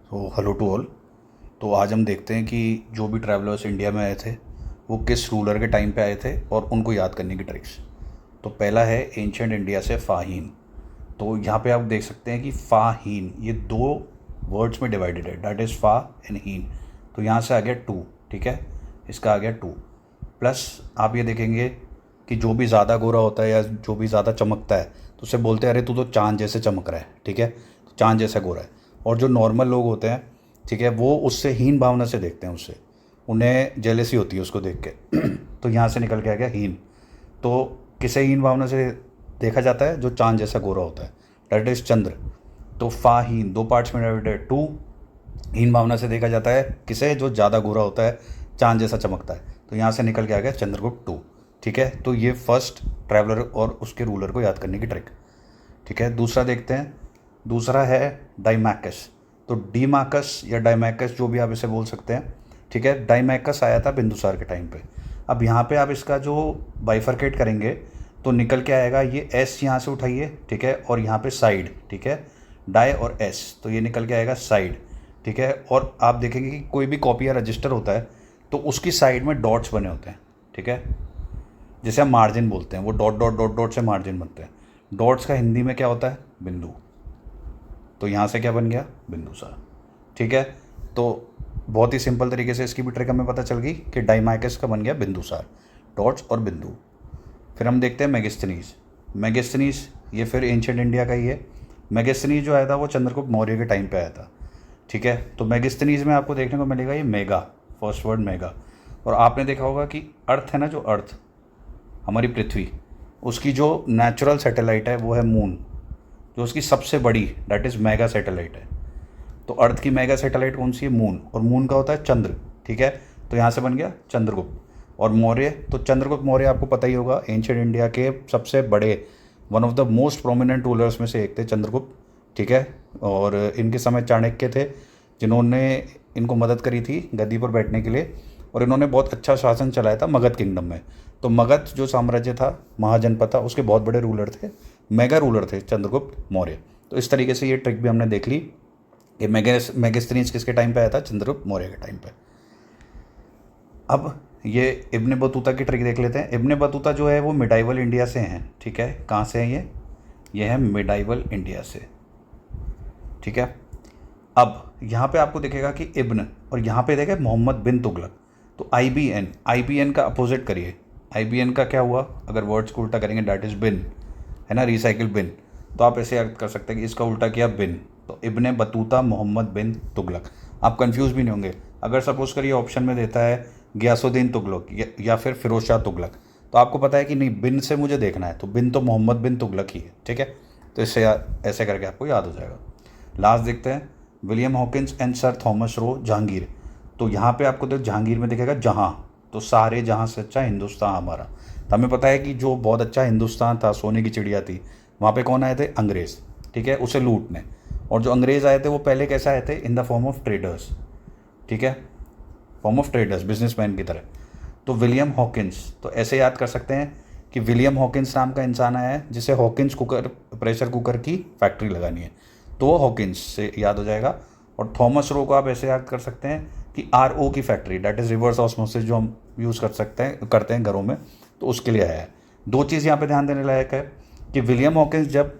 Hello to all. तो आज हम देखते हैं कि जो भी ट्रैवलर्स इंडिया में आए थे वो किस रूलर के टाइम पे आए थे और उनको याद करने की ट्रिक्स। तो पहला है एंशंट इंडिया से फ़ाहीन। तो यहाँ पे आप देख सकते हैं कि फ़ाहीन ये दो वर्ड्स में डिवाइडेड है, डैट इज़ फ़ा एंड हीन। तो यहाँ से आ गया टू, ठीक है, इसका आ गया टू। प्लस आप ये देखेंगे कि जो भी ज़्यादा गोरा होता है या जो भी ज़्यादा चमकता है तो उसे बोलते हैं अरे तू तो चाँद जैसे चमक रहा है, ठीक है, तो चाँद जैसा गोरा है। और जो नॉर्मल लोग होते हैं, ठीक है, वो उससे हीन भावना से देखते हैं, उससे उन्हें जेलेसी होती है उसको देख के तो यहाँ से निकल के आ गया हीन। तो किसे हीन भावना से देखा जाता है? जो चाँद जैसा गोरा होता है, डेट इज़ चंद्र। तो फा हीन दो पार्ट्स में डिवाइडेड टू। हीन भावना से देखा जाता है किसे? जो ज़्यादा गोरा होता है, चाँद जैसा चमकता है। तो यहाँ से निकल के आ गया चंद्रगुप्त टू, ठीक है। तो ये फर्स्ट ट्रैवलर और उसके रूलर को याद करने की ट्रिक, ठीक है। दूसरा देखते हैं, दूसरा है डाइमैकस। तो डीमाकस या डाइमैकस जो भी आप इसे बोल सकते हैं, ठीक है। डाइमैकस आया था बिंदुसार के टाइम पे। अब यहाँ पे आप इसका जो बाइफरकेट करेंगे तो निकल के आएगा ये एस, यहाँ से उठाइए, ठीक है, और यहाँ पे साइड, ठीक है, डाई और एस, तो ये निकल के आएगा साइड, ठीक है। और आप देखेंगे कि कोई भी कॉपी या रजिस्टर होता है तो उसकी साइड में डॉट्स बने होते हैं, ठीक है, जैसे हम मार्जिन बोलते हैं, वो डॉट डॉट डॉट डॉट से मार्जिन बनते हैं। डॉट्स का हिंदी में क्या होता है? बिंदु। तो यहाँ से क्या बन गया? बिंदुसार, ठीक है। तो बहुत ही सिंपल तरीके से इसकी भी ट्रिक हमें पता चल गई कि डाइमाइकस का बन गया बिंदुसार, डॉट्स और बिंदु। फिर हम देखते हैं मेगिस्थनीज। मेगिस्थनीज ये फिर एंशिएंट इंडिया का ही है। मेगिस्थनीज जो आया था वो चंद्रगुप्त मौर्य के टाइम पे आया था, ठीक है। तो मेगिस्थनीज में आपको देखने को मिलेगा ये मेगा, फर्स्ट वर्ड मेगा। और आपने देखा होगा कि अर्थ है ना, जो अर्थ हमारी पृथ्वी, उसकी जो नेचुरल सैटेलाइट है वो है मून, जो उसकी सबसे बड़ी दैट इज़ मेगा सैटेलाइट है। तो अर्थ की मेगा सैटेलाइट कौन सी है? मून। और मून का होता है चंद्र, ठीक है। तो यहाँ से बन गया चंद्रगुप्त। और मौर्य, तो चंद्रगुप्त मौर्य आपको पता ही होगा एंशिएंट इंडिया के सबसे बड़े, one of the most prominent rulers में से एक थे चंद्रगुप्त, ठीक है। और इनके समय चाणक्य थे जिन्होंने इनको मदद करी थी गद्दी पर बैठने के लिए, और इन्होंने बहुत अच्छा शासन चलाया था मगध किंगडम में। तो मगध जो साम्राज्य था, महाजनपद था, उसके बहुत बड़े रूलर थे, मेगा रूलर थे चंद्रगुप्त मौर्य। तो इस तरीके से ये ट्रिक भी हमने देख ली कि मेगास्थनीज किसके टाइम पे आया था? चंद्रगुप्त मौर्य के टाइम पे। अब ये इब्ने बतूता की ट्रिक देख लेते हैं। इब्ने बतूता जो है वो मिडाइवल इंडिया से हैं, ठीक है। कहाँ से हैं ये है मिडाइवल इंडिया से, ठीक है। अब यहाँ पे आपको दिखेगा कि इब्न, और यहाँ पे देखे मोहम्मद बिन तुगलक। तो आई बी एन का अपोजिट करिए। आई बी एन का क्या हुआ? अगर वर्ड्स को उल्टा करेंगे डैट इज़ बिन, है ना, रिसाइकिल बिन। तो आप ऐसे याद कर सकते हैं कि इसका उल्टा किया बिन, तो इब्ने बतूता मोहम्मद बिन तुगलक। आप कंफ्यूज भी नहीं होंगे अगर सपोज करिए ऑप्शन में देता है गयासुद्दीन तुगलक या फिर फिरोज शाह तुगलक, तो आपको पता है कि नहीं, बिन से मुझे देखना है, तो बिन तो मोहम्मद बिन तुगलक ही है, ठीक है। तो इससे ऐसे करके आपको याद हो जाएगा। लास्ट देखते हैं, William Hawkins and sir Thomas Roe Jahangir. तो यहाँ पे आपको तो जहांगीर में दिखेगा जहाँ, तो सारे जहाँ से अच्छा हिंदुस्तान हमारा। तो हमें पता है कि जो बहुत अच्छा हिंदुस्तान था, सोने की चिड़िया थी, वहाँ पे कौन आए थे? अंग्रेज़, ठीक है, उसे लूटने। और जो अंग्रेज़ आए थे वो पहले कैसे आए थे? In the form of traders, ठीक है, फॉर्म ऑफ ट्रेडर्स, बिजनेसमैन की तरह। तो विलियम हॉकिंस, तो ऐसे याद कर सकते हैं कि विलियम हॉकिंस नाम का इंसान आया है जिसे हॉकिंस कुकर, प्रेशर कुकर की फैक्ट्री लगानी है, तो वो हॉकिंस से याद हो जाएगा। और थॉमस रो को आप ऐसे याद कर सकते हैं कि आर ओ की factory, that is reverse osmosis, जो हम यूज़ कर सकते हैं, करते हैं घरों में, तो उसके लिए आया है। दो चीज़ यहाँ पे ध्यान देने लायक है कि विलियम हॉकिंस जब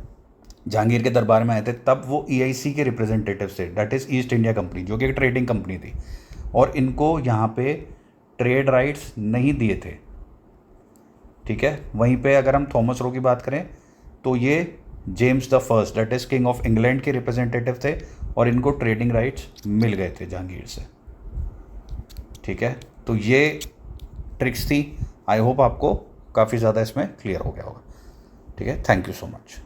जहांगीर के दरबार में आए थे तब वो ईआईसी के रिप्रेजेंटेटिव थे, that is east India company, जो कि एक ट्रेडिंग कंपनी थी, और इनको यहाँ पे ट्रेड राइट्स नहीं दिए थे, ठीक है। वहीं पे अगर हम थॉमस रो की बात करें तो ये James the first, that is king of England के रिप्रेजेंटेटिव थे, और इनको ट्रेडिंग राइट्स मिल गए थे जहांगीर से, ठीक है। तो ये ट्रिक्स थी। आई होप आपको काफ़ी ज़्यादा इसमें क्लियर हो गया होगा, ठीक है। Thank you so much.